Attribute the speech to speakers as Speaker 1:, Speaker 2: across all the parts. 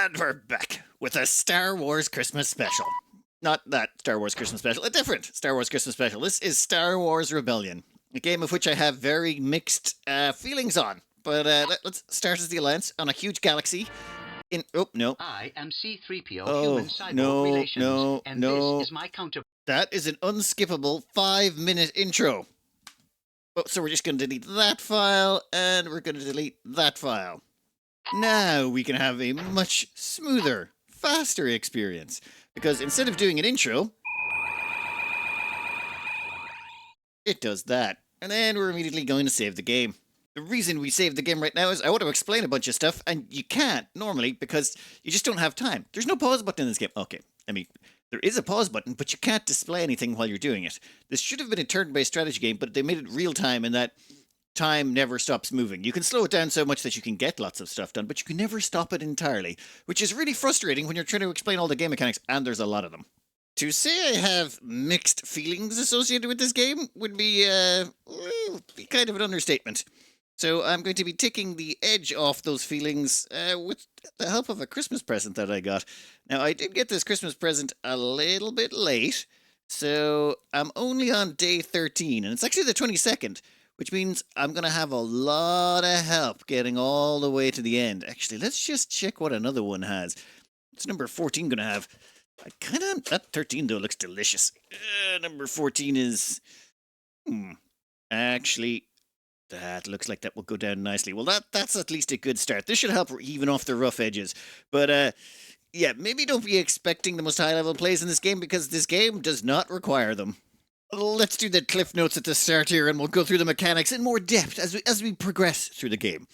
Speaker 1: And we're back with a Star Wars Christmas special. Not that Star Wars Christmas special, a different Star Wars Christmas special. This is Star Wars Rebellion, a game of which I have very mixed feelings on. But let's start as the Alliance on a huge galaxy. Oh, no.
Speaker 2: I am C-3PO
Speaker 1: Oh,
Speaker 2: Human Cyborg
Speaker 1: no,
Speaker 2: Relations,
Speaker 1: no,
Speaker 2: and
Speaker 1: no.
Speaker 2: this is my counter.
Speaker 1: That is an unskippable 5-minute intro. Oh, so we're just going to delete that file, and we're going to delete that file. Now we can have a much smoother, faster experience. Because instead of doing an intro, it does that. And then we're immediately going to save the game. The reason we save the game right now is I want to explain a bunch of stuff, and you can't normally because you just don't have time. There's no pause button in this game. Okay, I mean, there is a pause button, but you can't display anything while you're doing it. This should have been a turn-based strategy game, but they made it real time in that time never stops moving. You can slow it down so much that you can get lots of stuff done, but you can never stop it entirely, which is really frustrating when you're trying to explain all the game mechanics, and there's a lot of them. To say I have mixed feelings associated with this game would be kind of an understatement. So I'm going to be taking the edge off those feelings with the help of a Christmas present that I got. Now, I did get this Christmas present a little bit late, so I'm only on day 13, and it's actually the 22nd, which means I'm going to have a lot of help getting all the way to the end. Actually, let's just check what another one has. What's number 14 going to have? That 13, though, looks delicious. Number 14 is... Actually... That looks like that will go down nicely. Well, that's at least a good start. This should help even off the rough edges. But, yeah, maybe don't be expecting the most high-level plays in this game because this game does not require them. Let's do the cliff notes at the start here, and we'll go through the mechanics in more depth as we progress through the game.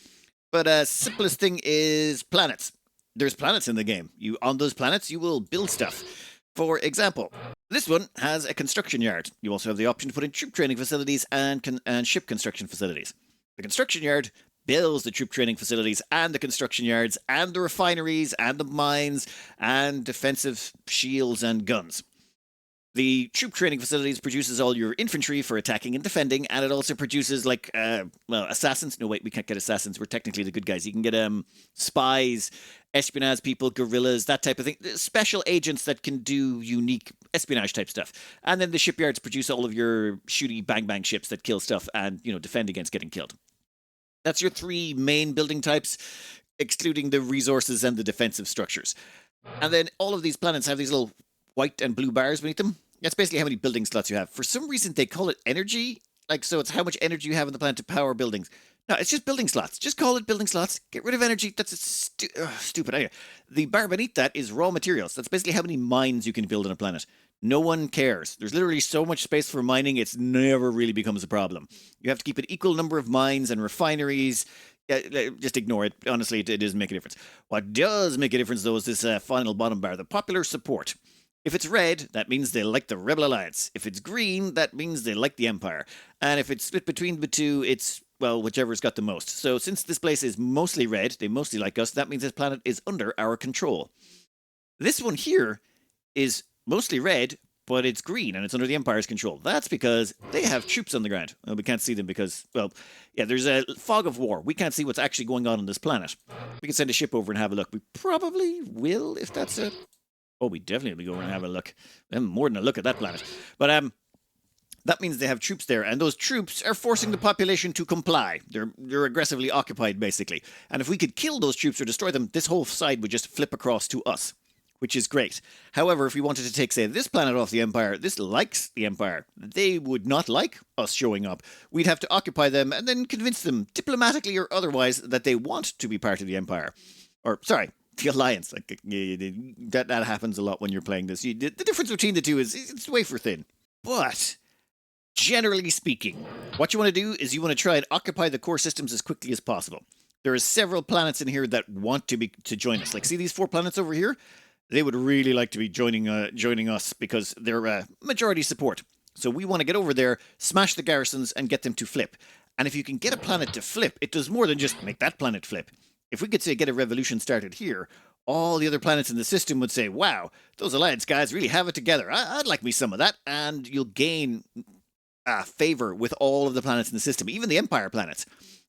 Speaker 1: But, simplest thing is planets. There's planets in the game. On those planets, you will build stuff. For example, this one has a construction yard. You also have the option to put in troop training facilities and ship construction facilities. The construction yard builds the troop training facilities and the construction yards and the refineries and the mines and defensive shields and guns. The troop training facilities produces all your infantry for attacking and defending, and it also produces, assassins. No, wait, we can't get assassins. We're technically the good guys. You can get spies, espionage people, guerrillas, that type of thing. Special agents that can do unique espionage-type stuff. And then the shipyards produce all of your shooty bang-bang ships that kill stuff and, defend against getting killed. That's your three main building types, excluding the resources and the defensive structures. And then all of these planets have these little white and blue bars beneath them. That's basically how many building slots you have. For some reason, they call it energy. So it's how much energy you have on the planet to power buildings. No, it's just building slots. Just call it building slots. Get rid of energy. That's stupid. Anyway, the bar beneath that is raw materials. That's basically how many mines you can build on a planet. No one cares. There's literally so much space for mining, it's never really becomes a problem. You have to keep an equal number of mines and refineries. Just ignore it. Honestly, it doesn't make a difference. What does make a difference, though, is this final bottom bar, the popular support. If it's red, that means they like the Rebel Alliance. If it's green, that means they like the Empire. And if it's split between the two, it's, whichever's got the most. So since this place is mostly red, they mostly like us, that means this planet is under our control. This one here is mostly red, but it's green, and it's under the Empire's control. That's because they have troops on the ground. Well, we can't see them because, there's a fog of war. We can't see what's actually going on this planet. We can send a ship over and have a look. We probably will, if that's a... Oh, we definitely go over and have a look. More than a look at that planet. But that means they have troops there, and those troops are forcing the population to comply. They're aggressively occupied, basically. And if we could kill those troops or destroy them, this whole side would just flip across to us, which is great. However, if we wanted to take, say, this planet off the Empire, this likes the Empire. They would not like us showing up. We'd have to occupy them and then convince them, diplomatically or otherwise, that they want to be part of the Empire. The Alliance. That happens a lot when you're playing this. The difference between the two is it's wafer thin. But, generally speaking, what you want to do is you want to try and occupy the core systems as quickly as possible. There are several planets in here that want to join us. See these 4 planets over here? They would really like to be joining us because they're majority support. So we want to get over there, smash the garrisons, and get them to flip. And if you can get a planet to flip, it does more than just make that planet flip. If we could, say, get a revolution started here, all the other planets in the system would say, wow, those Alliance guys really have it together. I'd like me some of that. And you'll gain favor with all of the planets in the system, even the Empire planets.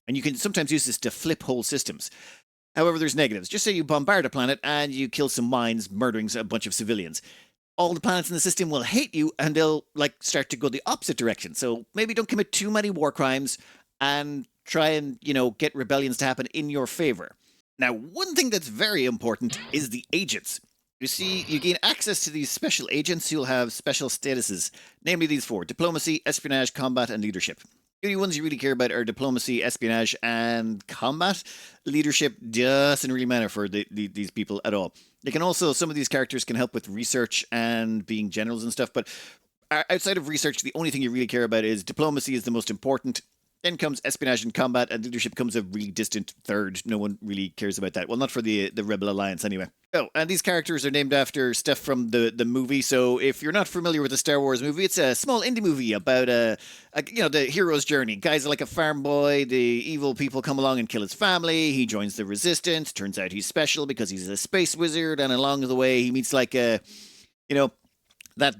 Speaker 1: And you can sometimes use this to flip whole systems. However, there's negatives. Just say you bombard a planet and you kill some mines, murdering a bunch of civilians. All the planets in the system will hate you and they'll start to go the opposite direction. So maybe don't commit too many war crimes and try and, get rebellions to happen in your favor. Now, one thing that's very important is the agents. You see, you gain access to these special agents who'll have special statuses, namely these four: diplomacy, espionage, combat, and leadership. The only ones you really care about are diplomacy, espionage, and combat. Leadership doesn't really matter for these people at all. They can also, some of these characters can help with research and being generals and stuff, but outside of research, the only thing you really care about is diplomacy is the most important. Then comes espionage and combat, and leadership comes a really distant third. No one really cares about that. Well, not for the Rebel Alliance, anyway. Oh, and these characters are named after stuff from the movie. So if you're not familiar with the Star Wars movie, it's a small indie movie about the hero's journey. Guys are like a farm boy. The evil people come along and kill his family. He joins the resistance. Turns out he's special because he's a space wizard. And along the way, he meets that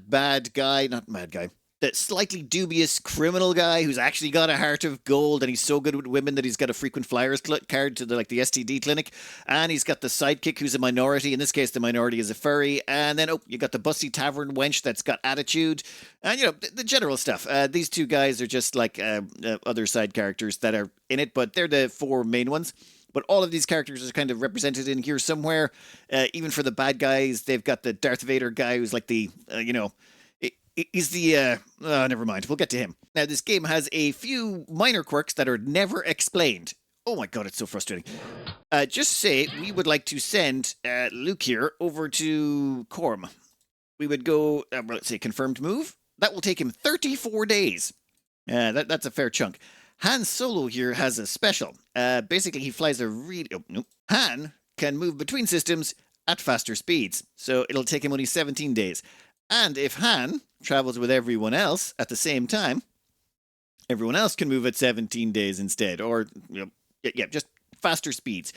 Speaker 1: bad guy, not bad guy, that slightly dubious criminal guy who's actually got a heart of gold, and he's so good with women that he's got a frequent flyers card to the STD clinic, and he's got the sidekick who's a minority. In this case, the minority is a furry, and then you got the busty tavern wench that's got attitude, and the general stuff. These two guys are just like other side characters that are in it, but they're the four main ones. But all of these characters are kind of represented in here somewhere. Even for the bad guys, they've got the Darth Vader guy who's like the he's the never mind, we'll get to him. Now, this game has a few minor quirks that are never explained. Oh my god, it's so frustrating. Just say we would like to send Luke here over to Corm. We would go, let's say confirmed move. That will take him 34 days. That's a fair chunk. Han Solo here has a special. Basically, he flies a really... Oh, no. Han can move between systems at faster speeds, so it'll take him only 17 days. And if Han travels with everyone else at the same time, everyone else can move at 17 days instead, or just faster speeds.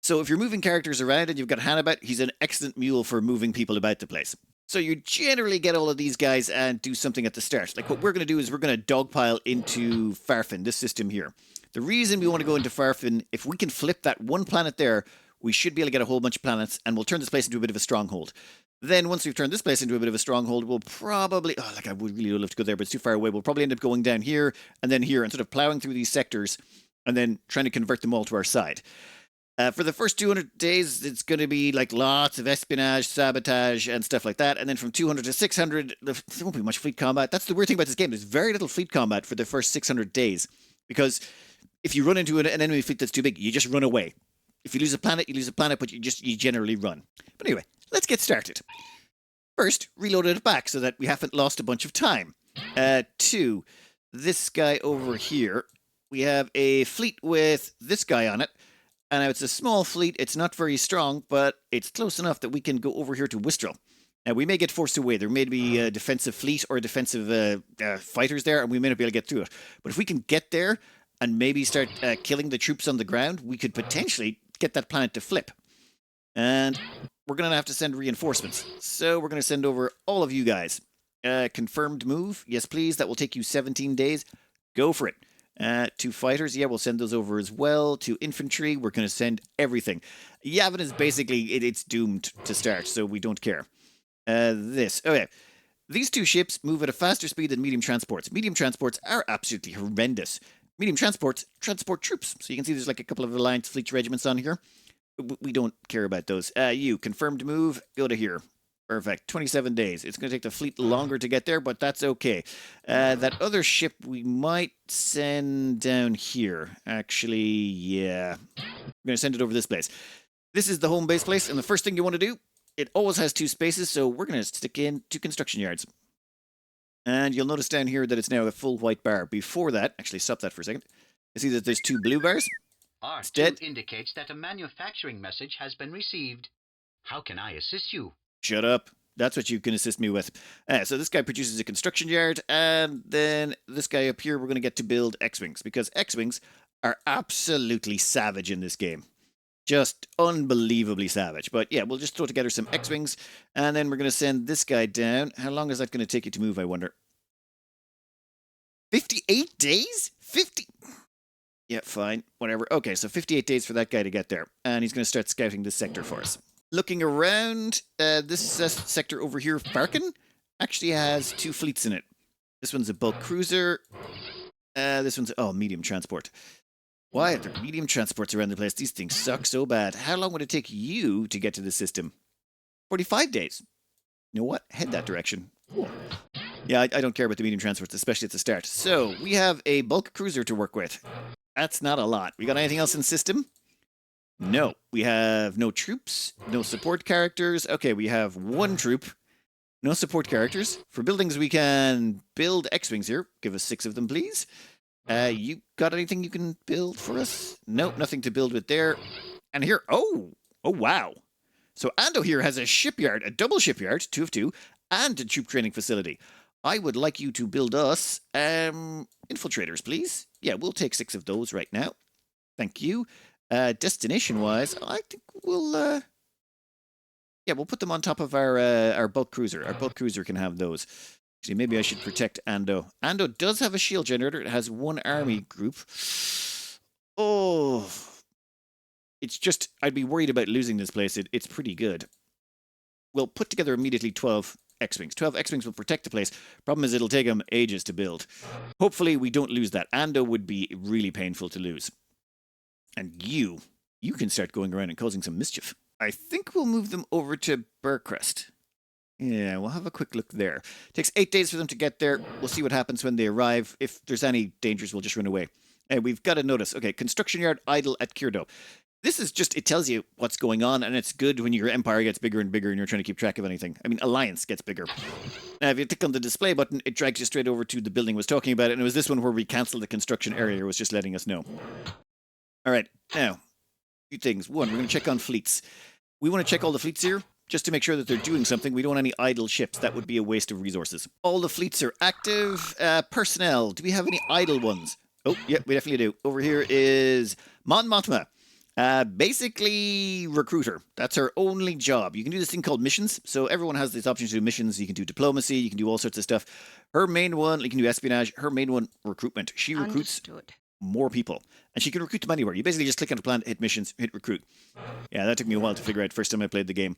Speaker 1: So if you're moving characters around and you've got Han about, he's an excellent mule for moving people about the place. So you generally get all of these guys and do something at the start. Like what we're going to do is we're going to dogpile into Farfin, this system here. The reason we want to go into Farfin, if we can flip that one planet there, we should be able to get a whole bunch of planets, and we'll turn this place into a bit of a stronghold. Then once we've turned this place into a bit of a stronghold, we'll probably... I would really love to go there, but it's too far away. We'll probably end up going down here and then here and sort of plowing through these sectors and then trying to convert them all to our side. For the first 200 days, it's going to be like lots of espionage, sabotage, and stuff like that. And then from 200 to 600, there won't be much fleet combat. That's the weird thing about this game. There's very little fleet combat for the first 600 days. Because if you run into an enemy fleet that's too big, you just run away. If you lose a planet, but you generally run. But anyway, let's get started. First, reload it back so that we haven't lost a bunch of time. 2, this guy over here. We have a fleet with this guy on it. And now it's a small fleet. It's not very strong, but it's close enough that we can go over here to Wistrel. Now, we may get forced away. There may be a defensive fleet or defensive fighters there, and we may not be able to get through it. But if we can get there and maybe start killing the troops on the ground, we could potentially get that planet to flip. And we're going to have to send reinforcements. So we're going to send over all of you guys. Confirmed move. Yes, please. That will take you 17 days. Go for it. 2 fighters. Yeah, we'll send those over as well. 2 infantry. We're going to send everything. Yavin is basically, it's doomed to start, so we don't care. This. Okay. These 2 ships move at a faster speed than medium transports. Medium transports are absolutely horrendous. Medium transports transport troops. So you can see there's like a couple of Alliance fleet regiments on here. We don't care about those. You, confirmed move, go to here. Perfect. 27 days. It's going to take the fleet longer to get there, but that's okay. That other ship we might send down here. Actually, yeah. I'm going to send it over this place. This is the home base place, and the first thing you want to do, it always has 2 spaces, so we're going to stick in 2 construction yards. And you'll notice down here that it's now a full white bar. Before that, actually stop that for a second. You see that there's 2 blue bars?
Speaker 2: R2 indicates that a manufacturing message has been received. How can I assist you?
Speaker 1: Shut up. That's what you can assist me with. So this guy produces a construction yard, and then this guy up here, we're going to get to build X-Wings, because X-Wings are absolutely savage in this game. Just unbelievably savage. But yeah, we'll just throw together some X-Wings, and then we're going to send this guy down. How long is that going to take you to move, I wonder? 58 days? 50... Yeah, fine. Whatever. Okay, so 58 days for that guy to get there. And he's going to start scouting this sector for us. Looking around, this sector over here, Farkin, actually has 2 fleets in it. This one's a bulk cruiser. This one's, oh, medium transport. Why are there medium transports around the place? These things suck so bad. How long would it take you to get to the system? 45 days. You know what? Head that direction. Cool. Yeah, I don't care about the medium transports, especially at the start. So, we have a bulk cruiser to work with. That's not a lot. We got anything else in system? No. We have no troops, no support characters. Okay, we have 1 troop, no support characters. For buildings, we can build X-Wings here. Give us 6 of them, please. You got anything you can build for us? Nope, nothing to build with there. And here, oh, wow. So Ando here has a shipyard, a double shipyard, 2 of 2, and a troop training facility. I would like you to build us infiltrators, please. Yeah, we'll take 6 of those right now. Thank you. Destination-wise, I think we'll we'll put them on top of our bulk cruiser. Our bulk cruiser can have those. Actually, maybe I should protect Ando. Ando does have a shield generator. It has 1 army group. Oh, it's just, I'd be worried about losing this place. It's pretty good. We'll put together immediately 12 X-Wings. 12 X-Wings will protect the place. Problem is, it'll take them ages to build. Hopefully, we don't lose that. Ando would be really painful to lose. And you can start going around and causing some mischief. I think we'll move them over to Burcrest. Yeah, we'll have a quick look there. Takes 8 days for them to get there. We'll see what happens when they arrive. If there's any dangers, we'll just run away. We've got to notice. Okay, construction yard idle at Kirdo. This is just, it tells you what's going on, and it's good when your empire gets bigger and bigger and you're trying to keep track of anything. I mean, Alliance gets bigger. Now, if you click on the display button, it drags you straight over to the building I was talking about, and it was this one where we cancelled the construction area. It was just letting us know. All right, now, a few things. One, we're going to check on fleets. We want to check all the fleets here, just to make sure that they're doing something. We don't want any idle ships. That would be a waste of resources. All the fleets are active. Personnel, do we have any idle ones? Oh, yeah, we definitely do. Over here is Mon Mothma. Basically, recruiter. That's her only job. You can do this thing called missions. So everyone has this option to do missions. You can do diplomacy. You can do all sorts of stuff. Her main one, you can do espionage. Her main one, recruitment. She recruits more people. And she can recruit them anywhere. You basically just click on the plan, hit missions, hit recruit. Yeah, that took me a while to figure out first time I played the game.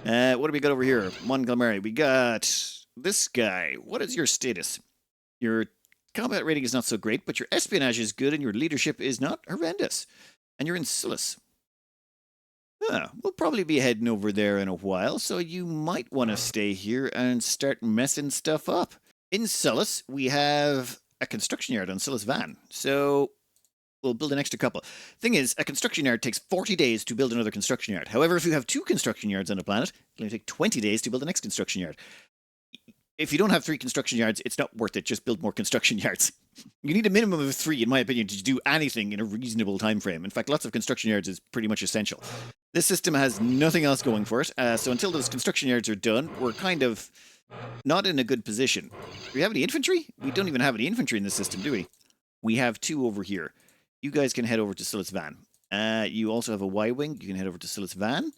Speaker 1: What do we got over here? Montgomery. We got this guy. What is your status? Your combat rating is not so great, but your espionage is good and your leadership is not horrendous. And you're in Sulis. We'll probably be heading over there in a while, so you might want to stay here and start messing stuff up. In Sulis, we have a construction yard on Sulis Van, so we'll build an extra couple. Thing is, a construction yard takes 40 days to build another construction yard. However, if you have 2 construction yards on a planet, it'll only take 20 days to build the next construction yard. If you don't have 3 construction yards, it's not worth it. Just build more construction yards. You need a minimum of 3, in my opinion, to do anything in a reasonable time frame. In fact, lots of construction yards is pretty much essential. This system has nothing else going for it, so until those construction yards are done, we're kind of not in a good position. Do we have any infantry? We don't even have any infantry in this system, do we? We have 2 over here. You guys can head over to Sulis Van. You also have a Y-Wing. You can head over to Sulis Van.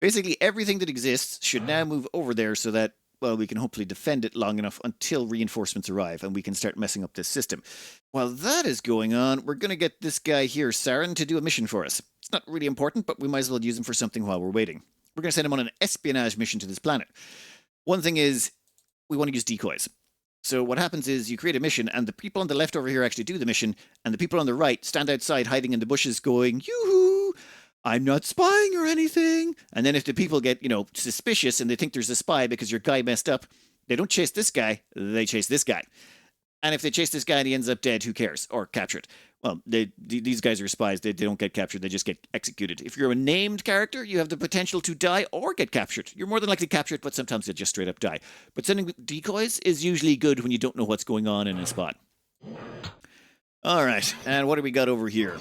Speaker 1: Basically, everything that exists should now move over there so that, well, we can hopefully defend it long enough until reinforcements arrive and we can start messing up this system. While that is going on, we're going to get this guy here, Saren, to do a mission for us. It's not really important, but we might as well use him for something while we're waiting. We're going to send him on an espionage mission to this planet. One thing is, we want to use decoys. So what happens is you create a mission and the people on the left over here actually do the mission and the people on the right stand outside hiding in the bushes going, yoo-hoo, I'm not spying or anything. And then if the people get, suspicious and they think there's a spy because your guy messed up, they don't chase this guy, they chase this guy. And if they chase this guy and he ends up dead, who cares? Or captured. Well, these guys are spies. They don't get captured. They just get executed. If you're a named character, you have the potential to die or get captured. You're more than likely captured, but sometimes you just straight up die. But sending decoys is usually good when you don't know what's going on in a spot. All right, and what do we got over here?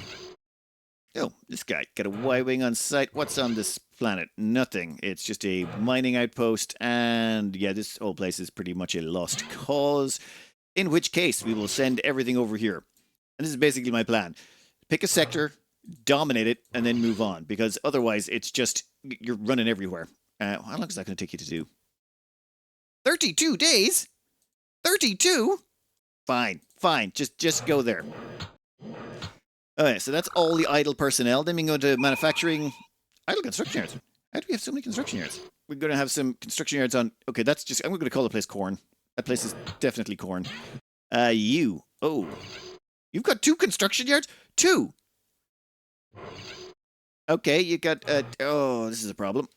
Speaker 1: Oh, this guy. Got a Y-Wing on site. What's on this planet? Nothing. It's just a mining outpost, and yeah, this whole place is pretty much a lost cause. In which case, we will send everything over here. And this is basically my plan. Pick a sector, dominate it, and then move on. Because otherwise, it's just, you're running everywhere. How long is that going to take you to do? 32 days? 32? Fine. Just go there. Okay, so that's all the idle personnel. Then we can go to manufacturing. Idle construction yards. How do we have so many construction yards? We're going to have some construction yards on. Okay, that's just. I'm going to call the place corn. That place is definitely corn. You. Oh, you've got 2 construction yards? 2. Okay, you got. Oh, this is a problem.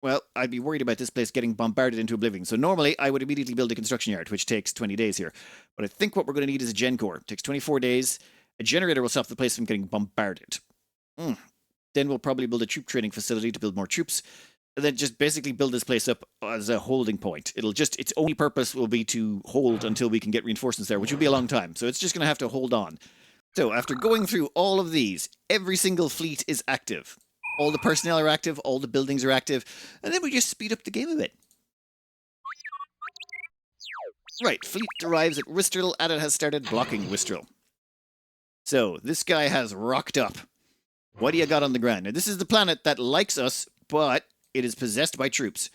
Speaker 1: Well, I'd be worried about this place getting bombarded into oblivion. So normally I would immediately build a construction yard, which takes 20 days here. But I think what we're going to need is a gen core. It takes 24 days. A generator will stop the place from getting bombarded. Then we'll probably build a troop training facility to build more troops. And then just basically build this place up as a holding point. Its only purpose will be to hold until we can get reinforcements there, which will be a long time. So it's just going to have to hold on. So after going through all of these, every single fleet is active. All the personnel are active, all the buildings are active, and then we just speed up the game a bit. Right, fleet arrives at Wistrel, and it has started blocking Wistrel. So, this guy has rocked up. What do you got on the ground? Now, this is the planet that likes us, but it is possessed by troops.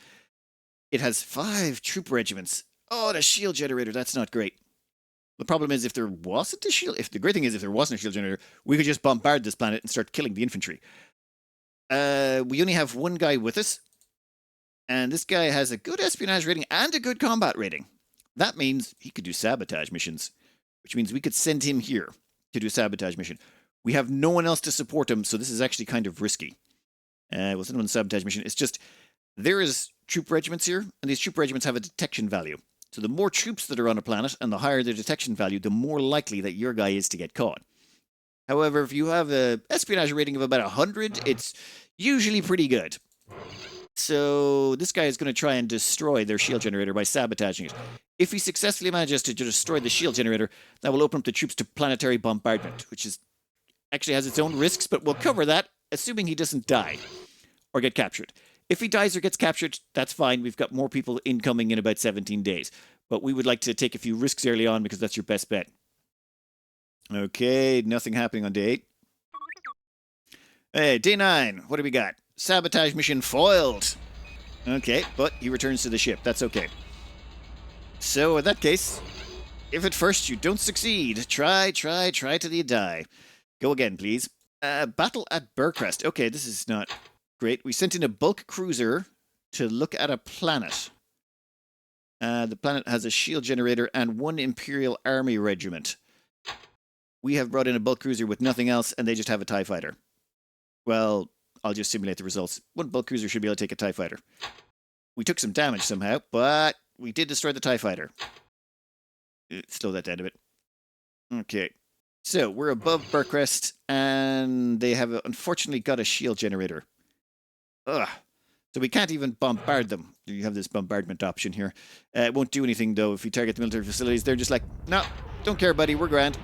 Speaker 1: It has 5 troop regiments. Oh, the shield generator, that's not great. The problem is, if there wasn't a shield... the great thing is, if there wasn't a shield generator, we could just bombard this planet and start killing the infantry. We only have 1 guy with us. And this guy has a good espionage rating and a good combat rating. That means he could do sabotage missions, which means we could send him here to do a sabotage mission. We have no one else to support him, so this is actually kind of risky. We'll send him on a sabotage mission. It's just, there is troop regiments here, and these troop regiments have a detection value. So the more troops that are on a planet, and the higher their detection value, the more likely that your guy is to get caught. However, if you have an espionage rating of about 100, it's usually pretty good. So this guy is going to try and destroy their shield generator by sabotaging it. If he successfully manages to destroy the shield generator, that will open up the troops to planetary bombardment, which is actually has its own risks, but we'll cover that, assuming he doesn't die or get captured. If he dies or gets captured, that's fine. We've got more people incoming in about 17 days. But we would like to take a few risks early on because that's your best bet. Okay, nothing happening on day 8. Hey, day 9, what do we got? Sabotage mission foiled. Okay, but he returns to the ship. That's okay. So, in that case, if at first you don't succeed, try till you die. Go again, please. Battle at Burcrest. Okay, this is not great. We sent in a bulk cruiser to look at a planet. The planet has a shield generator and 1 Imperial Army regiment. We have brought in a bulk cruiser with nothing else, and they just have a TIE fighter. Well, I'll just simulate the results. 1 bulk cruiser should be able to take a TIE fighter. We took some damage somehow, but we did destroy the TIE fighter. Slow that down a bit. Okay. So, we're above Burcrest, and they have, unfortunately, got a shield generator. Ugh. So we can't even bombard them. You have this bombardment option here. It won't do anything, though, if we target the military facilities. They're just like, no, don't care, buddy, we're grand.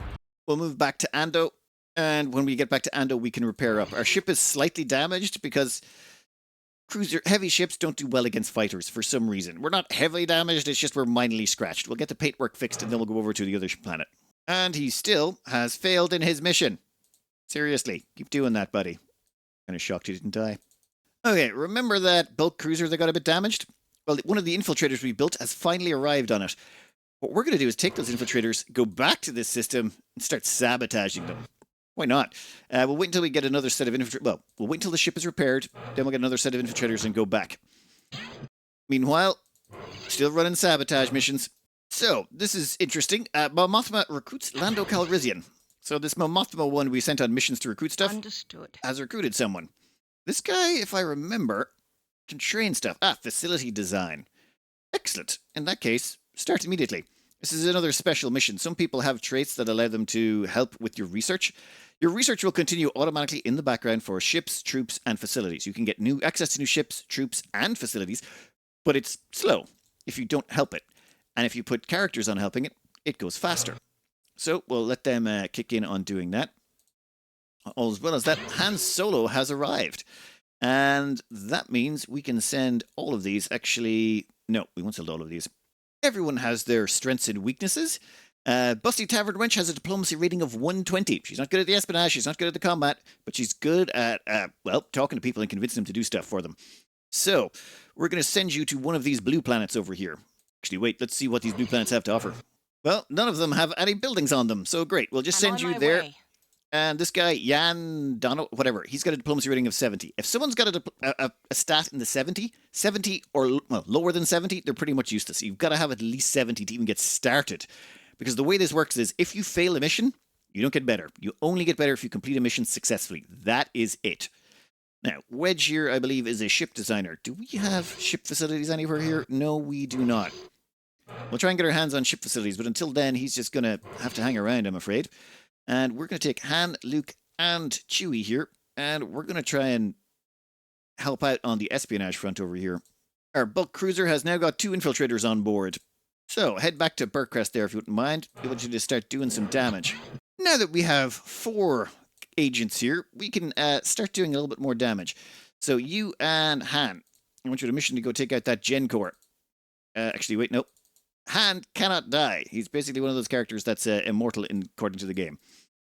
Speaker 1: We'll move back to Ando, and when we get back to Ando, we can repair up. Our ship is slightly damaged because heavy ships don't do well against fighters for some reason. We're not heavily damaged, it's just we're minorly scratched. We'll get the paintwork fixed, and then we'll go over to the other planet. And he still has failed in his mission. Seriously, keep doing that, buddy. Kind of shocked he didn't die. Okay, remember that bulk cruiser that got a bit damaged? Well, one of the infiltrators we built has finally arrived on it. What we're going to do is take those infiltrators, go back to this system, and start sabotaging them. Why not? We'll wait until we get another set of infiltrators. Well, we'll wait until the ship is repaired, then we'll get another set of infiltrators and go back. Meanwhile, still running sabotage missions. So, this is interesting. Mos Mothma recruits Lando Calrissian. So this Mos Mothma one we sent on missions to recruit stuff has recruited someone. This guy, if I remember, can train stuff. Facility design. Excellent. In that case, start immediately. This is another special mission. Some people have traits that allow them to help with your research. Your research will continue automatically in the background for ships, troops, and facilities. You can get access to new ships, troops, and facilities, but it's slow if you don't help it. And if you put characters on helping it, it goes faster. So we'll let them kick in on doing that. As well as that, Han Solo has arrived. And that means we can send all of these. Actually, no, we won't send all of these. Everyone has their strengths and weaknesses. Busty Tavern Wench has a diplomacy rating of 120. She's not good at the espionage, she's not good at the combat, but she's good at, talking to people and convincing them to do stuff for them. So, we're going to send you to one of these blue planets over here. Actually, wait, let's see what these blue planets have to offer. Well, none of them have any buildings on them, so great. We'll just send you there. And this guy, Jan Donald, whatever, he's got a diplomacy rating of 70. If someone's got a stat in the 70 or well, lower than 70, they're pretty much useless. You've got to have at least 70 to even get started. Because the way this works is if you fail a mission, you don't get better. You only get better if you complete a mission successfully. That is it. Now, Wedge here, I believe, is a ship designer. Do we have ship facilities anywhere here? No, we do not. We'll try and get our hands on ship facilities, but until then, he's just going to have to hang around, I'm afraid. And we're going to take Han, Luke, and Chewie here, and we're going to try and help out on the espionage front over here. Our bulk cruiser has now got 2 infiltrators on board. So, head back to Burcrest there if you wouldn't mind. I want you to start doing some damage. Now that we have 4 agents here, we can start doing a little bit more damage. So, you and Han, I want you to mission to go take out that Gen Core. Actually, wait, no. Han cannot die. He's basically one of those characters that's immortal according to the game.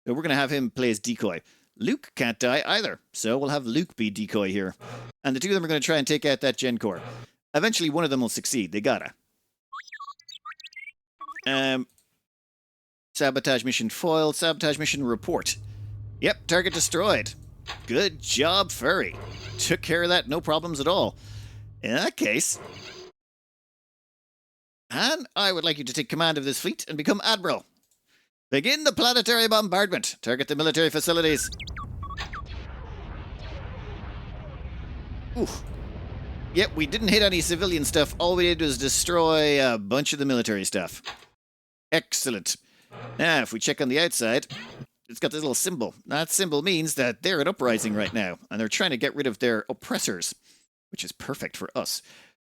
Speaker 1: So we're going to have him play as decoy. Luke can't die either, so we'll have Luke be decoy here. And the 2 of them are going to try and take out that Gen Core. Eventually, one of them will succeed. They gotta. Sabotage mission foiled. Sabotage mission report. Yep, target destroyed. Good job, Furry. Took care of that, no problems at all. In that case... Han, I would like you to take command of this fleet and become Admiral. Begin the planetary bombardment. Target the military facilities. Oof. Yep, we didn't hit any civilian stuff. All we did was destroy a bunch of the military stuff. Excellent. Now, if we check on the outside, it's got this little symbol. That symbol means that they're an uprising right now, and they're trying to get rid of their oppressors, which is perfect for us.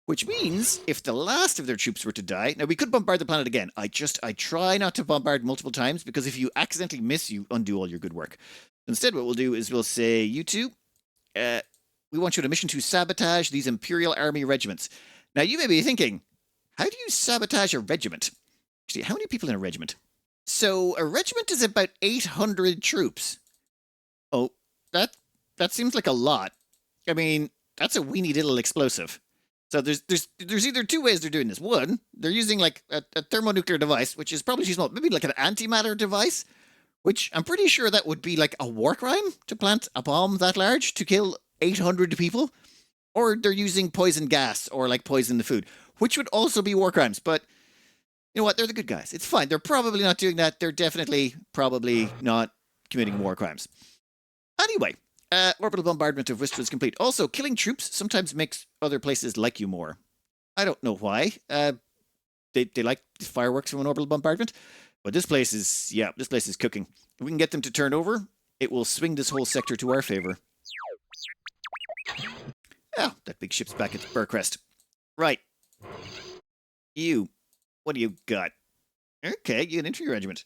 Speaker 1: Which means, if the last of their troops were to die... Now, we could bombard the planet again. I try not to bombard multiple times, because if you accidentally miss, you undo all your good work. Instead, what we'll do is we'll say, you two, we want you on a mission to sabotage these Imperial Army regiments. Now, you may be thinking, how do you sabotage a regiment? Actually, how many people in a regiment? So, a regiment is about 800 troops. Oh, that seems like a lot. I mean, that's a weeny little explosive. So there's either 2 ways they're doing this. One, they're using like a thermonuclear device, which is probably too small. Maybe like an antimatter device, which I'm pretty sure that would be like a war crime to plant a bomb that large to kill 800 people. Or they're using poison gas or like poison the food, which would also be war crimes. But you know what? They're the good guys. It's fine. They're probably not doing that. They're definitely probably not committing war crimes. Anyway. Orbital bombardment of Wistra is complete. Also, killing troops sometimes makes other places like you more. I don't know why. They like fireworks from an orbital bombardment. But this place is cooking. If we can get them to turn over, it will swing this whole sector to our favor. Oh, that big ship's back at Burcrest. Right. You. What do you got? Okay, you an infantry regiment.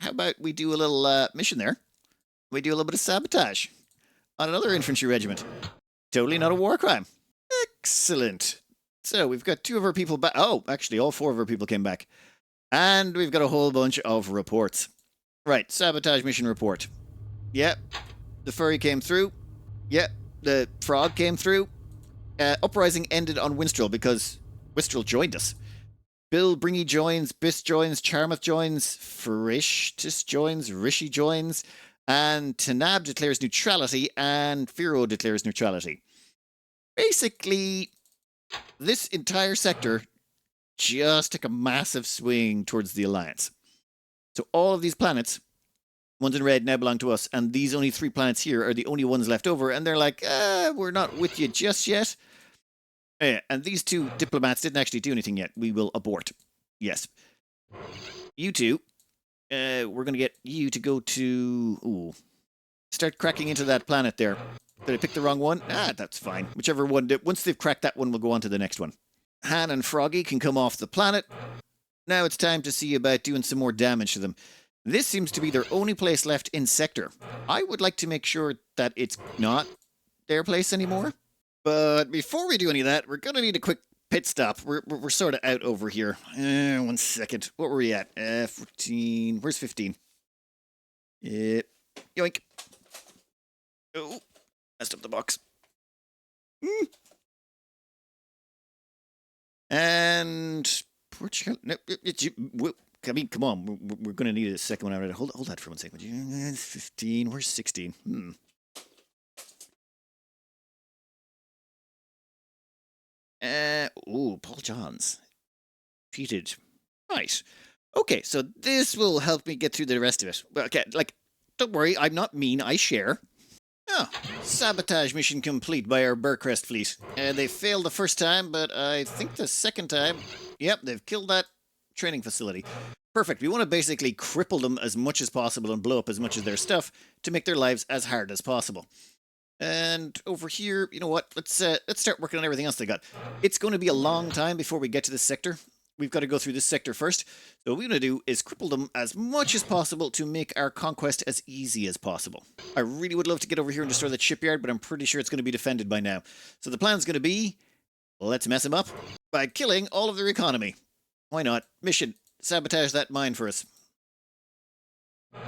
Speaker 1: How about we do a little mission there? We do a little bit of sabotage. On another infantry regiment. Totally not a war crime. Excellent. So we've got 2 of our people back. Oh, actually, all 4 of our people came back. And we've got a whole bunch of reports. Right, sabotage mission report. Yep, the furry came through. Yep, the frog came through. Uprising ended on Winstrel because Winstrel joined us. Bill Bringy joins, Biss joins, Charmouth joins, Frishtis joins, Rishi joins. And Tanab declares neutrality, and Firo declares neutrality. Basically, this entire sector just took a massive swing towards the Alliance. So all of these planets, ones in red, now belong to us, and these only 3 planets here are the only ones left over, and they're like, we're not with you just yet. Yeah, and these 2 diplomats didn't actually do anything yet. We will abort. Yes. You 2... we're going to get you to go to... Ooh. Start cracking into that planet there. Did I pick the wrong one? That's fine. Whichever one... Once they've cracked that one, we'll go on to the next one. Han and Froggy can come off the planet. Now it's time to see about doing some more damage to them. This seems to be their only place left in Sector. I would like to make sure that it's not their place anymore. But before we do any of that, we're going to need a quick pit stop. We're sort of out over here. 1 second. What were we at? 14. Where's 15? Yoink. Oh, messed up the box. And Portugal. No, I mean, come on. We're going to need a second one. Hold that for 1 second. 15. Where's 16? Paul Johns. Repeated. Right. Okay, so this will help me get through the rest of it. Okay, don't worry, I'm not mean, I share. Oh, sabotage mission complete by our Burcrest fleet. They failed the first time, but I think the second time, yep, they've killed that training facility. Perfect. We want to basically cripple them as much as possible and blow up as much of their stuff to make their lives as hard as possible. And over here, you know what? Let's start working on everything else they got. It's going to be a long time before we get to this sector. We've got to go through this sector first. So what we're going to do is cripple them as much as possible to make our conquest as easy as possible. I really would love to get over here and destroy that shipyard, but I'm pretty sure it's going to be defended by now. So the plan's going to be, let's mess them up by killing all of their economy. Why not? Mission, sabotage that mine for us.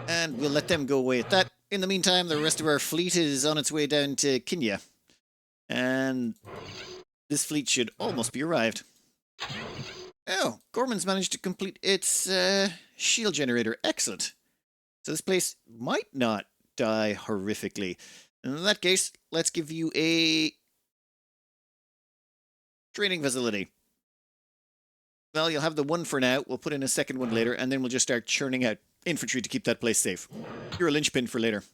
Speaker 1: And we'll let them go away at that. In the meantime, the rest of our fleet is on its way down to Kenya. And this fleet should almost be arrived. Oh, Gorman's managed to complete its shield generator. Excellent. So this place might not die horrifically. In that case, let's give you a training facility. Well, you'll have the one for now. We'll put in a second one later, and then we'll just start churning out infantry to keep that place safe. You're a linchpin for later.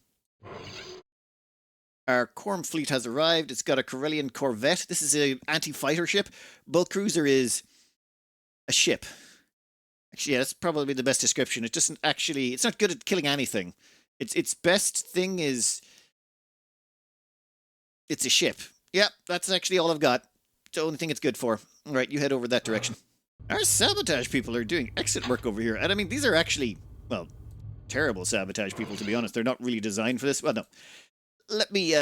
Speaker 1: Our Corm fleet has arrived. It's got a Corellian corvette. This is an anti-fighter ship. Bulk cruiser is a ship. Actually, yeah, that's probably the best description. It doesn't actually... It's not good at killing anything. Its best thing is... It's a ship. Yep, that's actually all I've got. It's the only thing it's good for. All right, you head over that direction. Our sabotage people are doing excellent work over here. And I mean, these are actually, well, terrible sabotage people, to be honest. They're not really designed for this. Well, no. Let me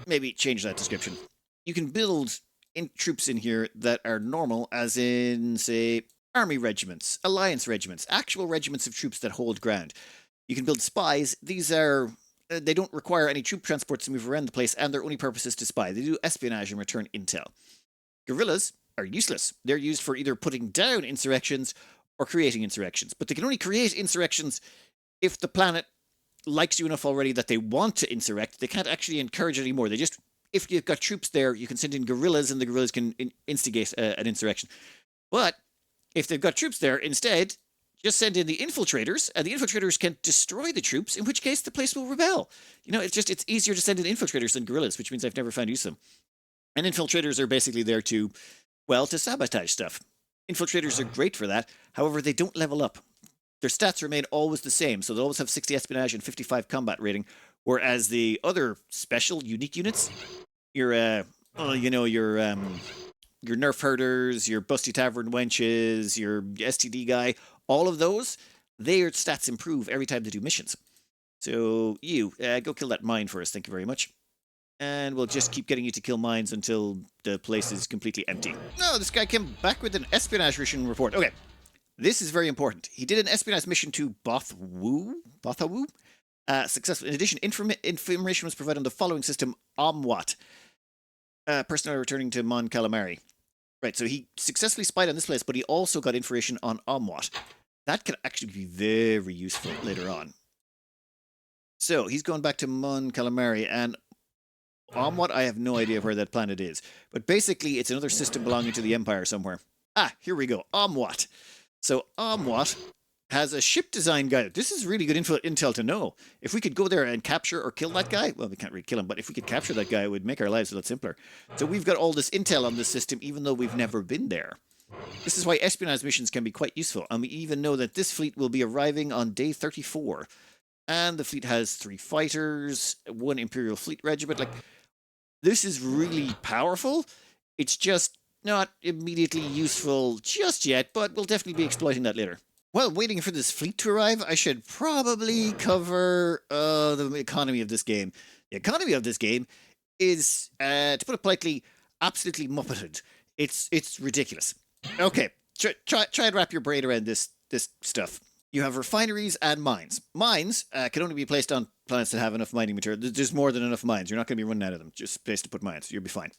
Speaker 1: maybe change that description. You can build troops in here that are normal, as in, say, army regiments, alliance regiments, actual regiments of troops that hold ground. You can build spies. These are... they don't require any troop transports to move around the place, and their only purpose is to spy. They do espionage and return intel. Guerrillas are useless. They're used for either putting down insurrections or creating insurrections. But they can only create insurrections if the planet likes you enough already that they want to insurrect. They can't actually encourage it anymore. They just, if you've got troops there, you can send in guerrillas and the guerrillas can instigate an insurrection. But if they've got troops there, instead, just send in the infiltrators, and the infiltrators can destroy the troops, in which case the place will rebel. You know, it's easier to send in infiltrators than guerrillas, which means I've never found use of them. And infiltrators are basically there to, well, to sabotage stuff. Infiltrators are great for that. However, they don't level up. Their stats remain always the same, so they'll always have 60 espionage and 55 combat rating, whereas the other special, unique units, your nerf herders, your busty tavern wenches, your STD guy, all of those, their stats improve every time they do missions. So you, go kill that mine for us, thank you very much. And we'll just keep getting you to kill mines until the place is completely empty. No, this guy came back with an espionage mission report. Okay, this is very important. He did an espionage mission to Bothawu? Successful. In addition, information was provided on the following system, Omwat. Personnel returning to Mon Calamari. Right, so he successfully spied on this place, but he also got information on Omwat. That can actually be very useful later on. So, he's going back to Mon Calamari, and Omwat, I have no idea where that planet is. But basically, it's another system belonging to the Empire somewhere. Ah, here we go, Omwat. So, Omwat has a ship design guide. This is really good intel to know. If we could go there and capture or kill that guy, well, we can't really kill him, but if we could capture that guy, it would make our lives a lot simpler. So we've got all this intel on this system, even though we've never been there. This is why espionage missions can be quite useful, and we even know that this fleet will be arriving on day 34. And the fleet has 3 fighters, 1 Imperial Fleet Regiment. Like, this is really powerful. It's just not immediately useful just yet, but we'll definitely be exploiting that later. While waiting for this fleet to arrive, I should probably cover the economy of this game. The economy of this game is, to put it politely, absolutely muppeted. It's ridiculous. Okay, try and wrap your brain around this stuff. You have refineries and mines. Mines can only be placed on planets that have enough mining material. There's more than enough mines. You're not going to be running out of them. Just space to put mines. You'll be fine.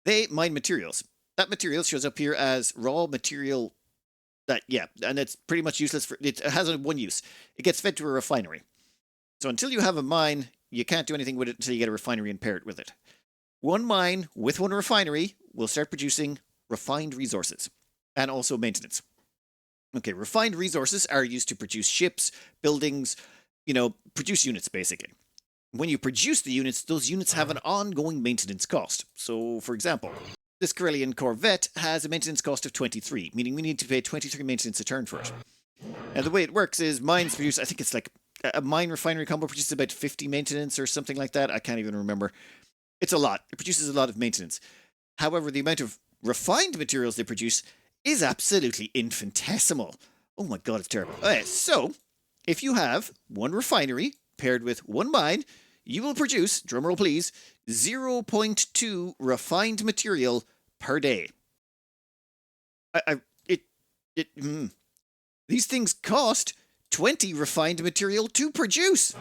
Speaker 1: They mine materials. That material shows up here as raw material And it's pretty much useless for it has one use. It gets fed to a refinery. So until you have a mine, you can't do anything with it until you get a refinery and pair it with it. One mine with one refinery will start producing refined resources and also maintenance. Okay, refined resources are used to produce ships, buildings, produce units basically. When you produce the units, those units have an ongoing maintenance cost. So, for example, this Corellian Corvette has a maintenance cost of 23, meaning we need to pay 23 maintenance a turn for it. And the way it works is mines produce, I think it's like a mine refinery combo produces about 50 maintenance or something like that. I can't even remember. It's a lot. It produces a lot of maintenance. However, the amount of refined materials they produce is absolutely infinitesimal. Oh my god, it's terrible. Okay, so, if you have one refinery paired with one mine, you will produce, drumroll please, 0.2 refined material per day. These things cost 20 refined material to produce.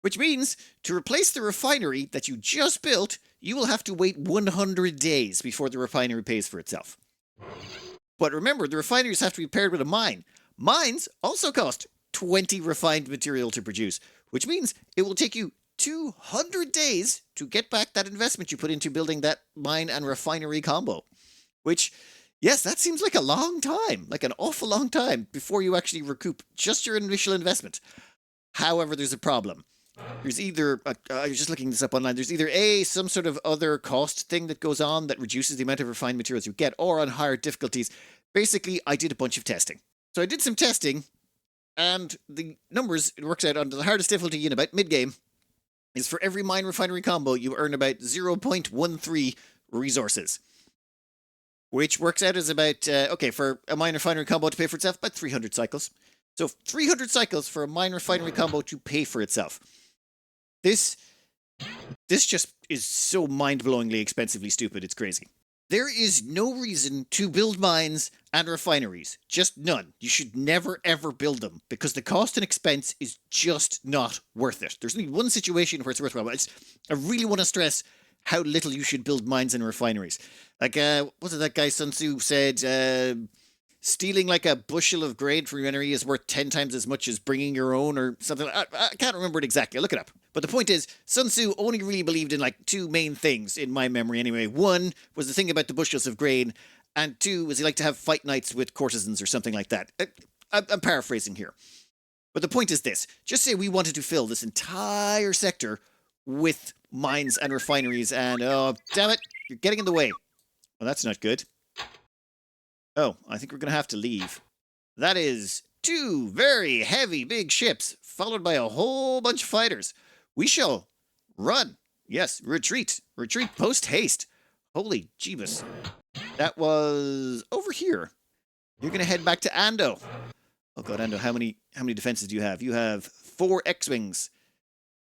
Speaker 1: Which means, to replace the refinery that you just built, you will have to wait 100 days before the refinery pays for itself. But remember, the refineries have to be paired with a mine. Mines also cost 20 refined material to produce, which means it will take you 200 days to get back that investment you put into building that mine and refinery combo. Which, yes, that seems like a long time, like an awful long time before you actually recoup just your initial investment. However, there's a problem. There's either, I was just looking this up online, there's either some sort of other cost thing that goes on that reduces the amount of refined materials you get, or on higher difficulties. Basically, I did a bunch of testing. So I did some testing, and the numbers, it works out on the hardest difficulty in about mid-game, is for every mine refinery combo, you earn about 0.13 resources. Which works out as about, for a mine refinery combo to pay for itself, about 300 cycles. So 300 cycles for a mine refinery combo to pay for itself. This just is so mind-blowingly expensively stupid, it's crazy. There is no reason to build mines and refineries. Just none. You should never ever build them, because the cost and expense is just not worth it. There's only one situation where it's worthwhile, but I really want to stress how little you should build mines and refineries. Like, what did that guy Sun Tzu said? Stealing like a bushel of grain from your enemy is worth 10 times as much as bringing your own, or something. I can't remember it exactly. I'll look it up. But the point is, Sun Tzu only really believed in like two main things, in my memory anyway. One was the thing about the bushels of grain, and two was he liked to have fight nights with courtesans or something like that. I'm paraphrasing here. But the point is this. Just say we wanted to fill this entire sector with mines and refineries, and oh, damn it, you're getting in the way. Well, that's not good. Oh, I think we're going to have to leave. That is 2 very heavy big ships, followed by a whole bunch of fighters. We shall run. Yes, retreat. Retreat post-haste. Holy Jeebus. That was over here. You're going to head back to Ando. Oh god, Ando, how many defenses do you have? You have 4 X-Wings.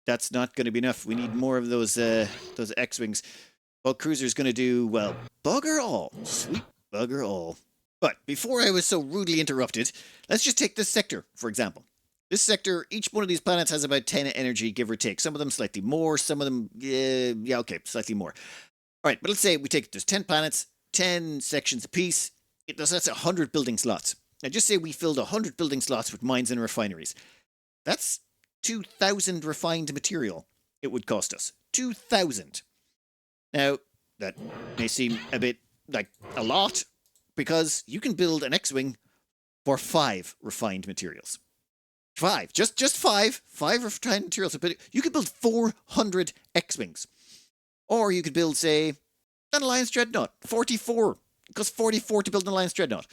Speaker 1: That's not going to be enough. We need more of those X-Wings. Well, cruiser's going to do, well, bugger all. Sweet bugger all. But before I was so rudely interrupted, let's just take this sector, for example. This sector, each one of these planets has about 10 energy, give or take. Some of them slightly more, some of them, slightly more. All right, but let's say we take, there's 10 planets, 10 sections apiece. That's 100 building slots. Now, just say we filled 100 building slots with mines and refineries. That's 2,000 refined material it would cost us. 2,000. Now, that may seem a bit like a lot, because you can build an X-Wing for 5 refined materials. 5. Just 5. 5 refined materials. You could build 400 X-Wings. Or you could build, say, an Alliance Dreadnought. 44. It costs 44 to build an Alliance Dreadnought.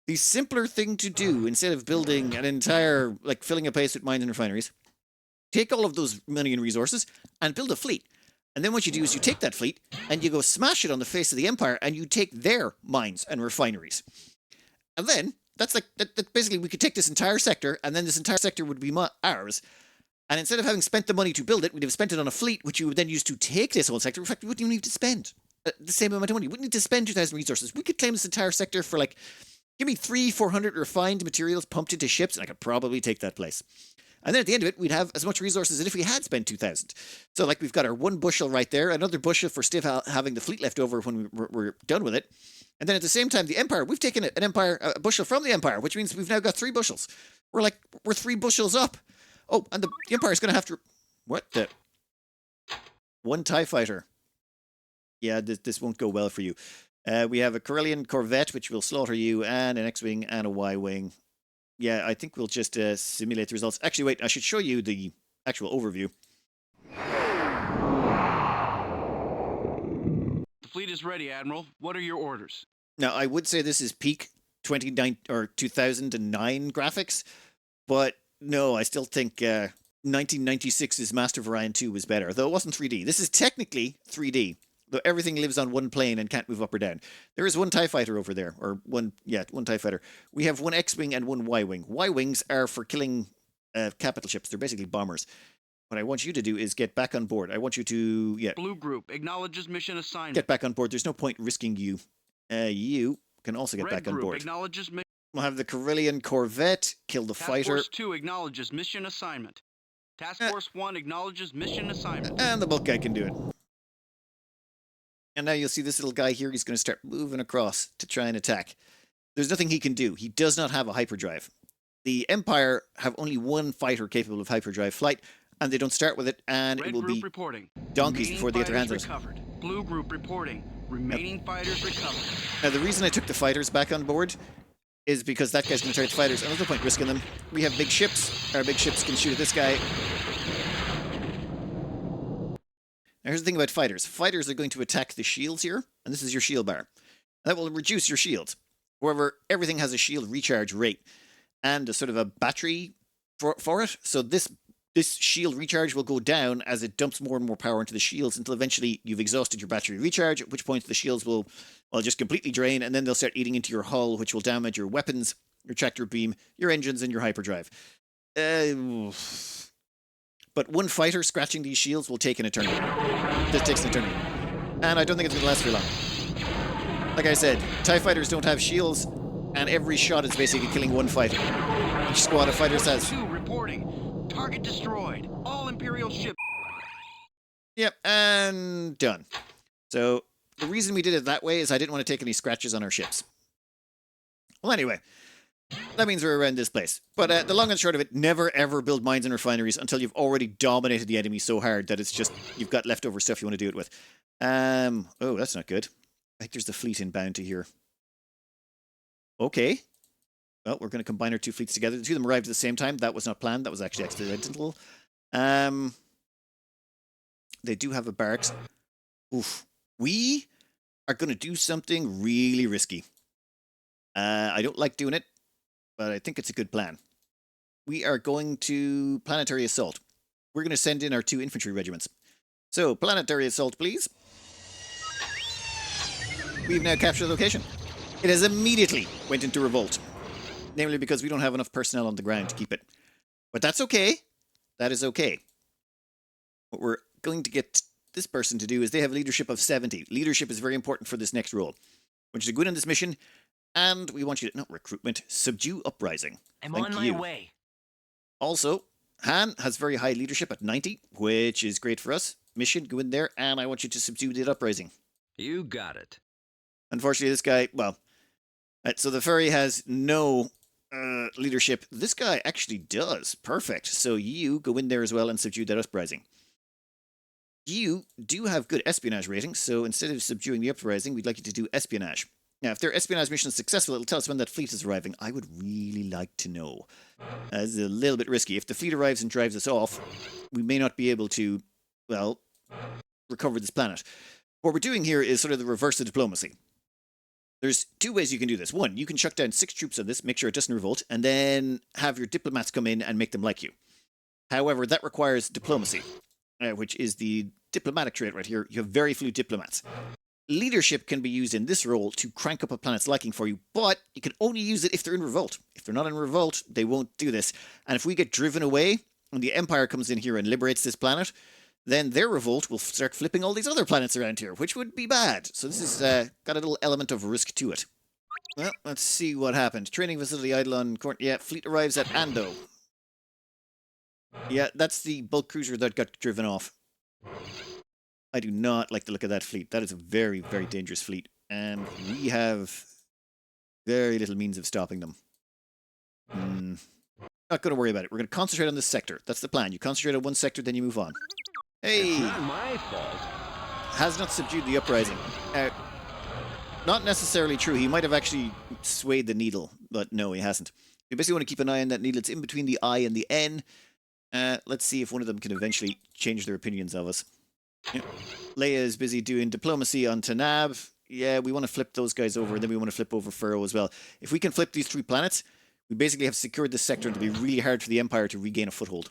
Speaker 1: The simpler thing to do, instead of building an entire, like, filling a place with mines and refineries, take all of those money and resources and build a fleet. And then what you do is you take that fleet and you go smash it on the face of the Empire, and you take their mines and refineries. And then, that's basically, we could take this entire sector, and then this entire sector would be ours. And instead of having spent the money to build it, we'd have spent it on a fleet, which you would then use to take this whole sector. In fact, we wouldn't even need to spend the same amount of money. We wouldn't need to spend 2,000 resources. We could claim this entire sector for, like, give me 300-400 refined materials pumped into ships, and I could probably take that place. And then at the end of it, we'd have as much resources as if we had spent 2,000. So, like, we've got our 1 bushel right there, another bushel for still having the fleet left over when we're done with it. And then at the same time, the Empire, we've taken a bushel from the Empire, which means we've now got 3 bushels. We're 3 bushels up. Oh, and the Empire's going to have to... What the... 1 TIE fighter. Yeah, this won't go well for you. We have a Corellian Corvette, which will slaughter you, and an X-Wing and a Y-Wing. Yeah, I think we'll just simulate the results. Actually, wait, I should show you the actual overview.
Speaker 3: The fleet is ready, Admiral. What are your orders?
Speaker 1: Now, I would say this is peak 2009 graphics, but no, I still think 1996's Master of Orion 2 was better, though it wasn't 3D. This is technically 3D, though everything lives on one plane and can't move up or down. There is 1 TIE fighter over there, or 1 TIE fighter. We have 1 X-Wing and 1 Y-Wing. Y-Wings are for killing capital ships. They're basically bombers. What I want you to do is get back on board. I want you to,
Speaker 3: Blue Group acknowledges mission assignment.
Speaker 1: get back on board. There's no point risking you. You can also get
Speaker 3: Red
Speaker 1: back
Speaker 3: Group
Speaker 1: on board.
Speaker 3: Acknowledges
Speaker 1: We'll have the Corellian Corvette kill the
Speaker 3: Task
Speaker 1: fighter.
Speaker 3: Force 2 acknowledges mission assignment. Task Force 1 acknowledges mission assignment.
Speaker 1: And the bulk guy can do it. And now you'll see this little guy here. He's going to start moving across to try and attack. There's nothing he can do. He does not have a hyperdrive. The Empire have only 1 fighter capable of hyperdrive flight, and they don't start with it, and
Speaker 3: Red
Speaker 1: it will
Speaker 3: Group
Speaker 1: be
Speaker 3: reporting.
Speaker 1: donkeys
Speaker 3: Remaining
Speaker 1: before they get their hands on it.
Speaker 3: recovered. Blue Group reporting. Remaining fighters recovered.
Speaker 1: Now, the reason I took the fighters back on board is because that guy's going to target the fighters. And there's no point risking them. We have big ships. Our big ships can shoot at this guy. Now, here's the thing about fighters. Fighters are going to attack the shields here, and this is your shield bar. That will reduce your shields. However, everything has a shield recharge rate and a sort of a battery for it. So this shield recharge will go down as it dumps more and more power into the shields until eventually you've exhausted your battery recharge, at which point the shields will just completely drain, and then they'll start eating into your hull, which will damage your weapons, your tractor beam, your engines, and your hyperdrive. But 1 fighter scratching these shields will take an eternity. This takes an eternity. And I don't think it's going to last very long. Like I said, TIE fighters don't have shields, and every shot is basically killing 1 fighter. Each squad of fighters has...
Speaker 3: 2 reporting. Target destroyed. All Imperial ships.
Speaker 1: Yep, and done. So, the reason we did it that way is I didn't want to take any scratches on our ships. Well, anyway, that means we're around this place. But the long and short of it, never ever build mines and refineries until you've already dominated the enemy so hard that it's just, you've got leftover stuff you want to do it with. Oh, that's not good. I think there's the fleet inbound to here. Okay. Well, we're going to combine our 2 fleets together. The 2 of them arrived at the same time. That was not planned. That was actually accidental. They do have a barracks. Oof. We are going to do something really risky. I don't like doing it, but I think it's a good plan. We are going to planetary assault. We're going to send in our 2 infantry regiments. So, planetary assault, please. We've now captured the location. It has immediately went into revolt. Namely because we don't have enough personnel on the ground to keep it. But that's okay. That is okay. What we're going to get this person to do is they have leadership of 70. Leadership is very important for this next role. I want you to go in on this mission, and we want you to, not recruitment, subdue uprising.
Speaker 4: I'm
Speaker 1: Thank
Speaker 4: on my
Speaker 1: you.
Speaker 4: way.
Speaker 1: Also, Han has very high leadership at 90, which is great for us. Mission, go in there, and I want you to subdue the uprising.
Speaker 5: You got it.
Speaker 1: Unfortunately, this guy, well, so the ferry has no leadership. This guy actually does. Perfect. So you go in there as well and subdue that uprising. You do have good espionage ratings, so instead of subduing the uprising, we'd like you to do espionage. Now, if their espionage mission is successful, it'll tell us when that fleet is arriving. I would really like to know. This is a little bit risky. If the fleet arrives and drives us off, we may not be able to, well, recover this planet. What we're doing here is sort of the reverse of diplomacy. There's 2 ways you can do this. 1, you can chuck down 6 troops on this, make sure it doesn't revolt, and then have your diplomats come in and make them like you. However, that requires diplomacy, which is the diplomatic trait right here. You have very few diplomats. Leadership can be used in this role to crank up a planet's liking for you, but you can only use it if they're in revolt. If they're not in revolt, they won't do this. And if we get driven away, and the Empire comes in here and liberates this planet, then their revolt will start flipping all these other planets around here, which would be bad. So this has got a little element of risk to it. Well, let's see what happened. Training facility idle on... Yeah, fleet arrives at Ando. Yeah, that's the bulk cruiser that got driven off. I do not like the look of that fleet. That is a very, very dangerous fleet. And we have very little means of stopping them. Not going to worry about it. We're going to concentrate on this sector. That's the plan. You concentrate on one sector, then you move on.
Speaker 4: It's
Speaker 1: Hey!
Speaker 4: not my fault.
Speaker 1: Has not subdued the uprising. Not necessarily true. He might have actually swayed the needle, but no, he hasn't. You basically want to keep an eye on that needle. It's in between the I and the N. Let's see if one of them can eventually change their opinions of us. Yeah. Leia is busy doing diplomacy on Tanab. Yeah, we want to flip those guys over, and then we want to flip over Furrow as well. If we can flip these 3 planets, we basically have secured this sector, and it'll be really hard for the Empire to regain a foothold.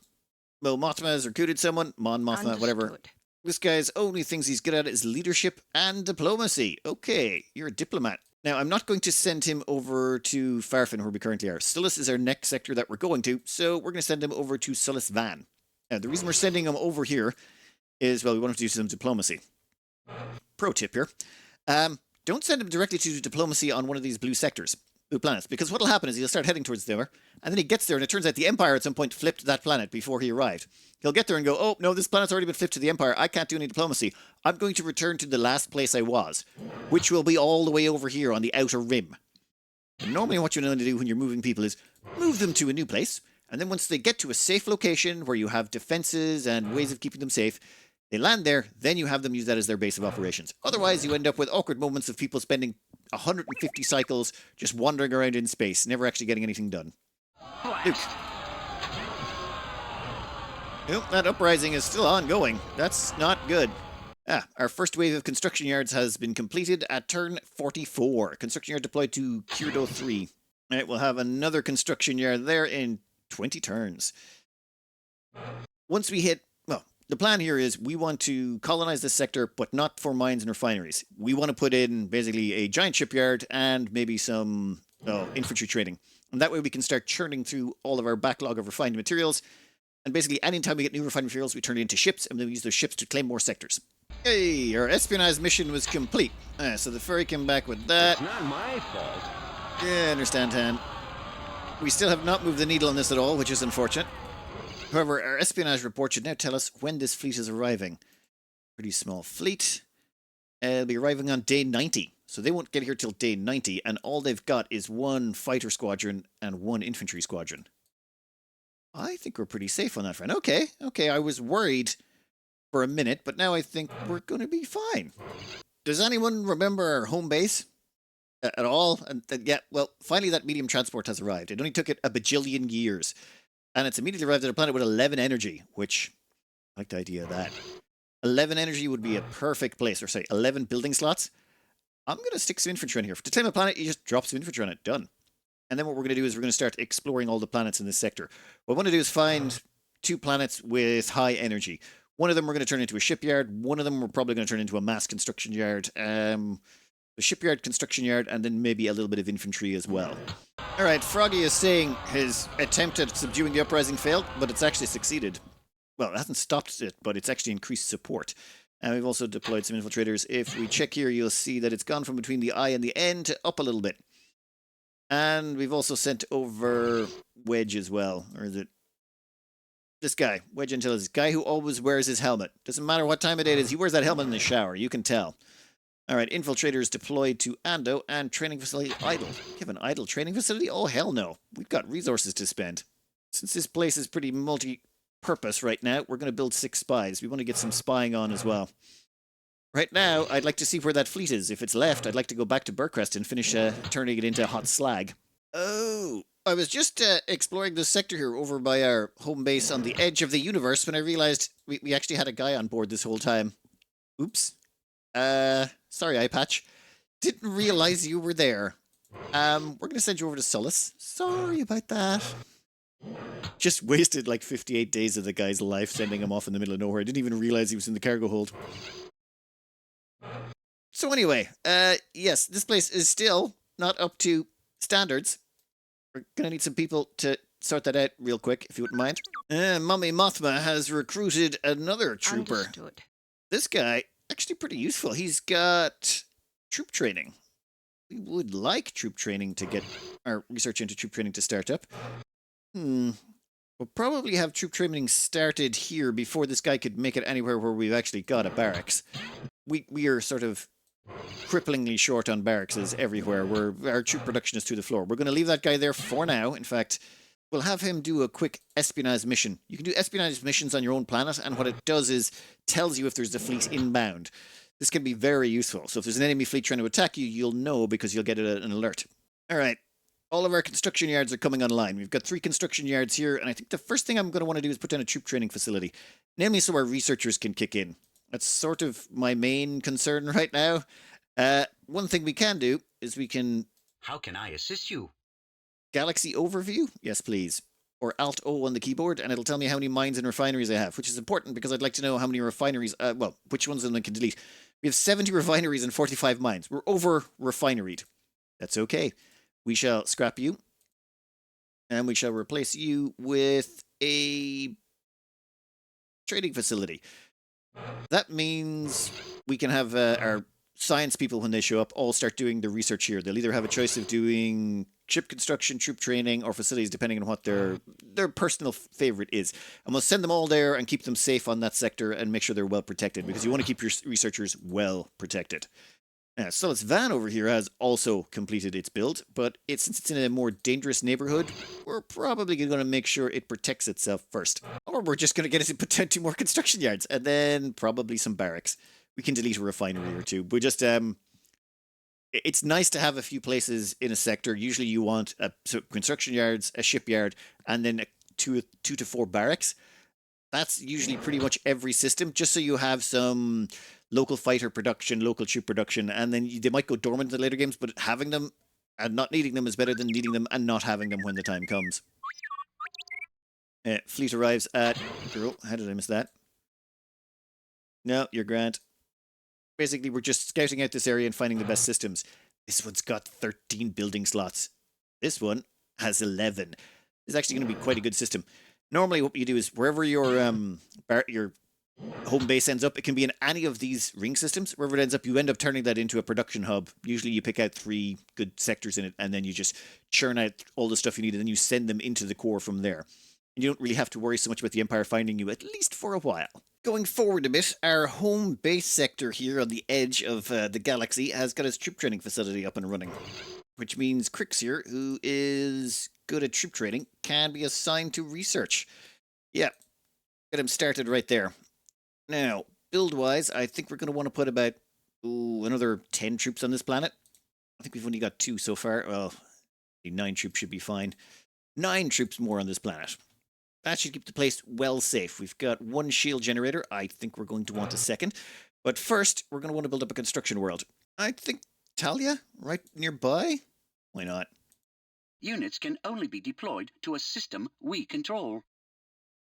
Speaker 1: Well, Mothma has recruited someone. Mon Mothma, whatever.
Speaker 5: Understood.
Speaker 1: This guy's only things he's good at is leadership and diplomacy. Okay, you're a diplomat. Now, I'm not going to send him over to Farfan, where we currently are. Sullus is our next sector that we're going to, so we're going to send him over to Sullus Van. Now, the reason we're sending him over here is, well, we want him to do some diplomacy. Pro tip here. Don't send him directly to do diplomacy on one of these blue sectors, blue planets, because what'll happen is he'll start heading towards there, and then he gets there, and it turns out the Empire at some point flipped that planet before he arrived. He'll get there and go, oh, no, this planet's already been flipped to the Empire. I can't do any diplomacy. I'm going to return to the last place I was, which will be all the way over here on the outer rim. And normally what you want to do when you're moving people is move them to a new place, and then once they get to a safe location where you have defenses and ways of keeping them safe, they land there, then you have them use that as their base of operations. Otherwise, you end up with awkward moments of people spending 150 cycles just wandering around in space, never actually getting anything done. Luke. Nope, that uprising is still ongoing. That's not good. Our first wave of construction yards has been completed at turn 44. Construction yard deployed to Kyrdo 3. All right, we'll have another construction yard there in 20 turns. Once we hit, well, the plan here is we want to colonize this sector, but not for mines and refineries. We want to put in basically a giant shipyard and maybe some infantry training. And that way we can start churning through all of our backlog of refined materials. And basically, anytime we get new refined materials, we turn it into ships, and then we use those ships to claim more sectors. Hey, our espionage mission was complete. So the ferry came back with that.
Speaker 4: It's not my fault.
Speaker 1: Yeah, I understand, Han. We still have not moved the needle on this at all, which is unfortunate. However, our espionage report should now tell us when this fleet is arriving. Pretty small fleet. It'll be arriving on day 90. So they won't get here till day 90, and all they've got is 1 fighter squadron and 1 infantry squadron. I think we're pretty safe on that front. Okay, I was worried for a minute, but now I think we're going to be fine. Does anyone remember our home base at all? And yeah, well, finally that medium transport has arrived. It only took it a bajillion years. And it's immediately arrived at a planet with 11 energy, which I like the idea of that. 11 energy would be a perfect place, or say 11 building slots. I'm going to stick some infantry on here. To claim a planet, you just drop some infantry on it. Done. And then what we're going to do is we're going to start exploring all the planets in this sector. What I want to do is find 2 planets with high energy. One of them we're going to turn into a shipyard. One of them we're probably going to turn into a mass construction yard. The shipyard, construction yard, and then maybe a little bit of infantry as well. All right, Froggy is saying his attempt at subduing the uprising failed, but it's actually succeeded. Well, it hasn't stopped it, but it's actually increased support. And we've also deployed some infiltrators. If we check here, you'll see that it's gone from between the I and the N to up a little bit. And we've also sent over Wedge as well. Or is it this guy, Wedge Antilles, guy who always wears his helmet. Doesn't matter what time of day it is, he wears that helmet in the shower, you can tell. Alright, infiltrators deployed to Ando and training facility idle. You have an idle training facility? Oh, hell no. We've got resources to spend. Since this place is pretty multi-purpose right now, we're going to build 6 spies. We want to get some spying on as well. Right now, I'd like to see where that fleet is. If it's left, I'd like to go back to Burcrest and finish turning it into hot slag. Oh, I was just exploring this sector here over by our home base on the edge of the universe when I realized we actually had a guy on board this whole time. Oops. Sorry, Eye Patch. Didn't realize you were there. We're going to send you over to Sullus. Sorry about that. Just wasted like 58 days of the guy's life sending him off in the middle of nowhere. I didn't even realize he was in the cargo hold. So anyway, yes, this place is still not up to standards. We're going to need some people to sort that out real quick, if you wouldn't mind. Mummy Mothma has recruited another trooper.
Speaker 5: Understood.
Speaker 1: This guy, actually pretty useful. He's got troop training. We would like troop training to get our research into troop training to start up. We'll probably have troop training started here before this guy could make it anywhere where we've actually got a barracks. We are sort of cripplingly short on barracks everywhere. Our troop production is through the floor. We're going to leave that guy there for now. In fact, we'll have him do a quick espionage mission. You can do espionage missions on your own planet, and what it does is tells you if there's a fleet inbound. This can be very useful. So if there's an enemy fleet trying to attack you, you'll know because you'll get an alert. All right. All of our construction yards are coming online. We've got 3 construction yards here, and I think the first thing I'm going to want to do is put down a troop training facility, namely so our researchers can kick in. That's sort of my main concern right now. One thing we can do is we can...
Speaker 2: How can I assist you?
Speaker 1: Galaxy overview? Yes, please. Or Alt-O on the keyboard, and it'll tell me how many mines and refineries I have, which is important because I'd like to know how many refineries... well, which ones of them I can delete. We have 70 refineries and 45 mines. We're over-refineried. That's okay. We shall scrap you, and we shall replace you with a trading facility. That means we can have our science people, when they show up, all start doing the research here. They'll either have a choice of doing ship construction, troop training, or facilities, depending on what their personal favorite is. And we'll send them all there and keep them safe on that sector and make sure they're well protected, because you want to keep your researchers well protected. So its van over here has also completed its build, but since it's in a more dangerous neighborhood, we're probably going to make sure it protects itself first. Or we're just going to get it to put down 2 more construction yards, and then probably some barracks. We can delete a refinery or 2. We just, it's nice to have a few places in a sector. Usually you want construction yards, a shipyard, and then 2 to 4 barracks. That's usually pretty much every system, just so you have some local fighter production, local troop production, and then they might go dormant in the later games, but having them and not needing them is better than needing them and not having them when the time comes. Fleet arrives at... Oh, how did I miss that? No, you're grand. Basically, we're just scouting out this area and finding the best systems. This one's got 13 building slots. This one has 11. This is actually going to be quite a good system. Normally, what you do is wherever your home base ends up, it can be in any of these ring systems. Wherever it ends up, you end up turning that into a production hub. Usually you pick out 3 good sectors in it, and then you just churn out all the stuff you need, and then you send them into the core from there. And you don't really have to worry so much about the Empire finding you, at least for a while. Going forward a bit, our home base sector here on the edge of the galaxy has got its troop training facility up and running. Which means Crix here, who is good at troop training, can be assigned to research. Yeah, get him started right there. Now, build-wise, I think we're going to want to put about another 10 troops on this planet. I think we've only got 2 so far. Well, 9 troops should be fine. 9 troops more on this planet. That should keep the place well safe. We've got 1 shield generator. I think we're going to want a second. But first, we're going to want to build up a construction world. I think Talia, right nearby? Why not?
Speaker 5: Units can only be deployed to a system we control.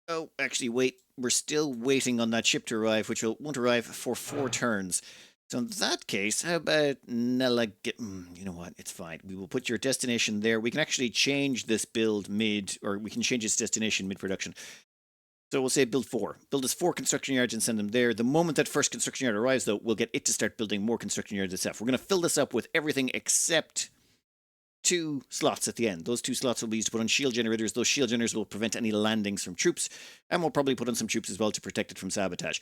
Speaker 1: Oh, actually, wait. We're still waiting on that ship to arrive, which won't arrive for 4 turns. So in that case, how about Nella you know what? It's fine. We will put your destination there. We can actually change this build or we can change its destination mid-production. So we'll say build 4. Build us 4 construction yards and send them there. The moment that first construction yard arrives, though, we'll get it to start building more construction yards itself. We're going to fill this up with everything except 2 slots at the end. Those 2 slots will be used to put on shield generators. Those shield generators will prevent any landings from troops, and we'll probably put on some troops as well to protect it from sabotage.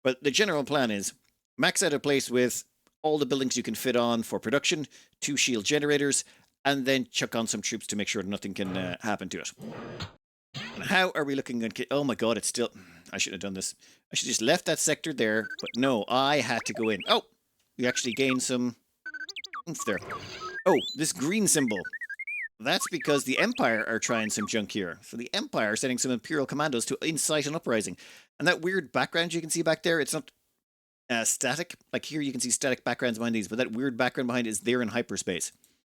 Speaker 1: But the general plan is max out a place with all the buildings you can fit on for production, 2 shield generators, and then chuck on some troops to make sure nothing can happen to it. And how are we looking at... Oh my god, it's still... I should have done this. I should have just left that sector there, but no, I had to go in. Oh! We actually gained some oomph there. Oh, this green symbol. That's because the Empire are trying some junk here. So the Empire are sending some Imperial commandos to incite an uprising. And that weird background you can see back there, it's not static. Like here you can see static backgrounds behind these, but that weird background behind is there in hyperspace.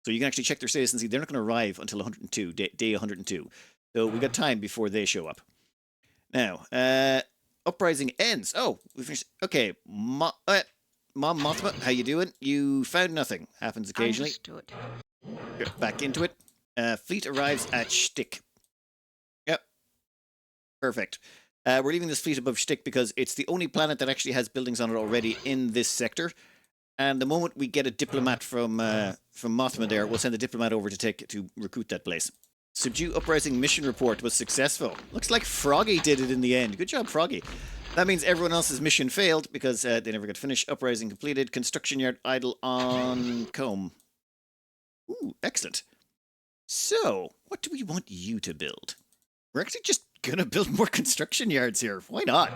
Speaker 1: So you can actually check their status and see they're not going to arrive until 102, day 102. So we got time before they show up. Now, uprising ends. Oh, we finished. Okay, Mom Mothma, how you doing? You found nothing. Happens occasionally.
Speaker 6: Understood.
Speaker 1: Get back into it. Fleet arrives at Shtick. Yep. Perfect. We're leaving this fleet above Shtick because it's the only planet that actually has buildings on it already in this sector. And the moment we get a diplomat from Mothma there, we'll send a diplomat over to recruit that place. Subdue uprising mission report was successful. Looks like Froggy did it in the end. Good job, Froggy. That means everyone else's mission failed because they never got finished. Uprising completed. Construction yard idle on comb. Ooh, excellent. So, what do we want you to build? We're actually just gonna build more construction yards here. Why not?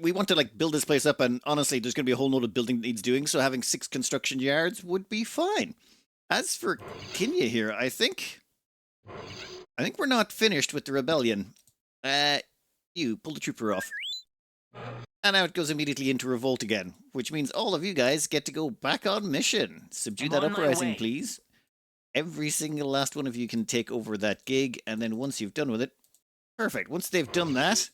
Speaker 1: We want to like build this place up, and honestly, there's gonna be a whole load of building that needs doing. So having 6 construction yards would be fine. As for Kenya here, I think we're not finished with the rebellion. You pull the trooper off. And now it goes immediately into revolt again, which means all of you guys get to go back on mission. Subdue that uprising, please. Every single last one of you can take over that gig, and then once you've done with it, perfect. Once they've done that,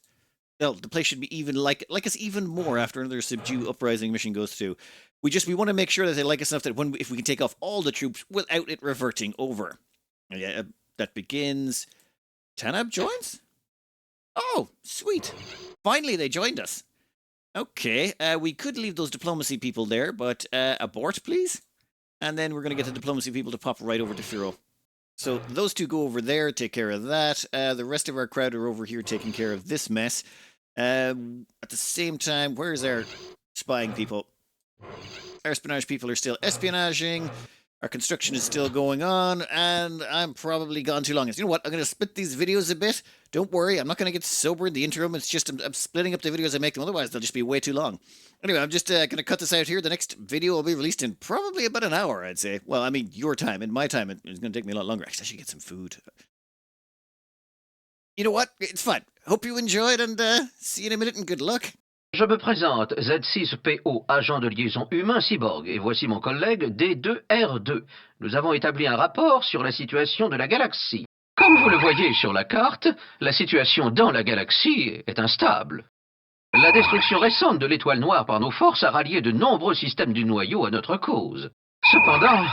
Speaker 1: well, the place should be even like us even more after another subdue uprising mission goes through. We want to make sure that they like us enough that if we can take off all the troops without it reverting over. Yeah, that begins. Tanab joins? Oh, sweet. Finally, they joined us. Okay, we could leave those diplomacy people there, but abort, please. And then we're going to get the diplomacy people to pop right over to Firo. So those two go over there, take care of that. The rest of our crowd are over here taking care of this mess. At the same time, where's our spying people? Our espionage people are still espionaging. Our construction is still going on, and I'm probably gone too long. You know what? I'm going to split these videos a bit. Don't worry, I'm not going to get sober in the interim. It's just I'm splitting up the videos I make them. Otherwise, they'll just be way too long. Anyway, I'm just going to cut this out here. The next video will be released in probably about an hour, I'd say. Well, I mean, your time. In my time, it's going to take me a lot longer. Actually, I should get some food. You know what? It's fine. Hope you enjoyed, and see you in a minute, and good luck.
Speaker 6: Je me présente, Z6PO, agent de liaison humain cyborg, et voici mon collègue D2R2. Nous avons établi un rapport sur la situation de la galaxie. Comme vous le voyez sur la carte, la situation dans la galaxie est instable. La destruction récente de l'étoile noire par nos forces a rallié de nombreux systèmes du noyau à notre cause. Cependant,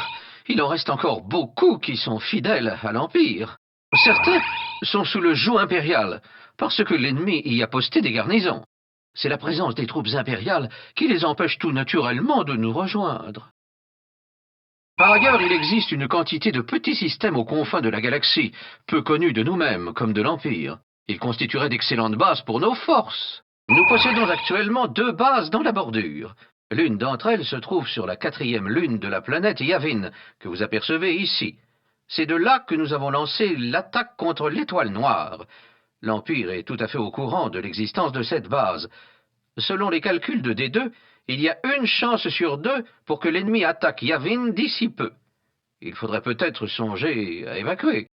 Speaker 6: il en reste encore beaucoup qui sont fidèles à l'Empire. Certains sont sous le joug impérial, parce que l'ennemi y a posté des garnisons. C'est la présence des troupes impériales qui les empêche tout naturellement de nous rejoindre. Par ailleurs, il existe une quantité de petits systèmes aux confins de la galaxie, peu connus de nous-mêmes comme de l'Empire. Ils constitueraient d'excellentes bases pour nos forces. Nous possédons actuellement 2 bases dans la bordure. L'une d'entre elles se trouve sur la 4e lune de la planète Yavin, que vous apercevez ici. C'est de là que nous avons lancé l'attaque contre l'étoile noire. L'Empire est tout à fait au courant de l'existence de cette base. Selon les calculs de D2, il y a 1 chance sur 2 pour que l'ennemi attaque Yavin d'ici peu. Il faudrait peut-être songer à évacuer.